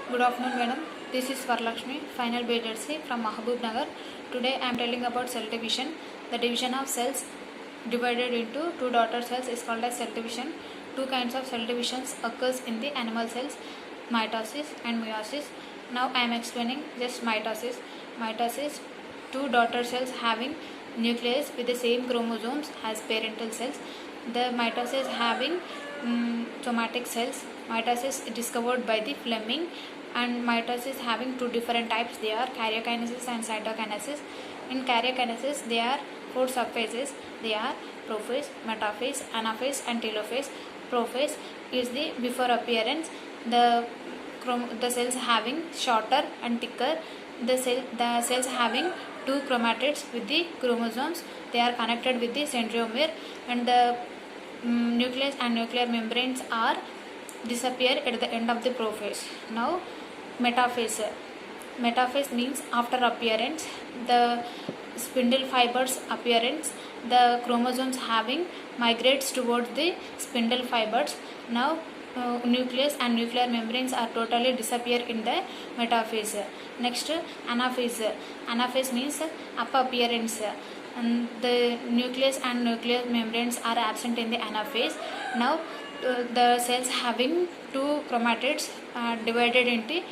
Good afternoon, madam. This is Varlakshmi, final BHC from Mahabub Nagar. Today I am telling about cell division. The division of cells divided into two daughter cells is called as cell division. Two kinds of cell divisions occurs in the animal cells, mitosis and meiosis. Now I am explaining just mitosis. Mitosis, two daughter cells having nucleus with the same chromosomes as parental cells. The mitosis having somatic cells. Mitosis discovered by the Fleming, and mitosis having two different types. They are karyokinesis and cytokinesis. In karyokinesis, there are four subphases. They are prophase, metaphase, anaphase, and telophase. Prophase is the before appearance. The cells having shorter and thicker. The cells having two chromatids with the chromosomes. They are connected with the centromere, and the nucleus and nuclear membranes are disappear at the end of the prophase. Now metaphase. Metaphase means after appearance, the spindle fibers appearance, the chromosomes having migrates towards the spindle fibers. Now nucleus and nuclear membranes are totally disappear in the metaphase. Next, anaphase. Anaphase means appearance, and the nucleus and nuclear membranes are absent in the anaphase. Now the cells having two chromatids are divided into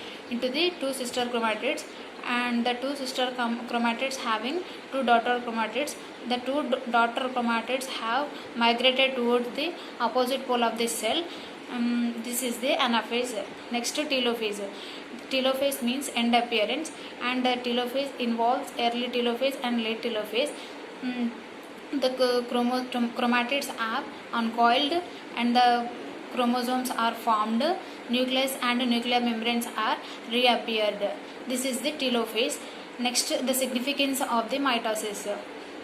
the two sister chromatids, and the two sister chromatids having two daughter chromatids. The two daughter chromatids have migrated towards the opposite pole of the cell. This is the anaphase. Next, telophase. Telophase means end appearance, and the telophase involves early telophase and late telophase. The chromatids are uncoiled and the chromosomes are formed. Nucleus and nuclear membranes are reappeared. This is the telophase. Next, the significance of the mitosis.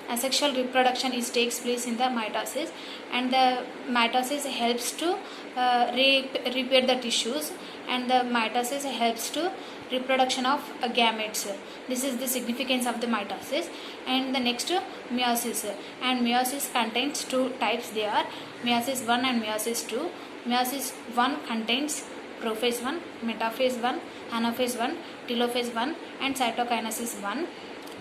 Asexual reproduction takes place in the mitosis, and the mitosis helps to repair the tissues, and the mitosis helps to reproduction of gametes. This is the significance of the mitosis. And the next, meiosis. And meiosis contains two types. They are meiosis 1 and meiosis 2. Meiosis 1 contains prophase 1, metaphase 1, anaphase 1, telophase 1, and cytokinesis 1.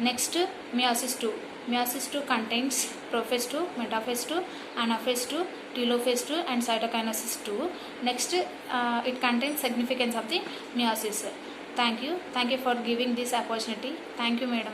Next, meiosis 2. Meiosis 2 contains prophase 2, metaphase 2, anaphase 2, telophase 2, and cytokinesis 2. Next, it contains significance of the meiosis. Thank you. Thank you for giving this opportunity. Thank you, madam.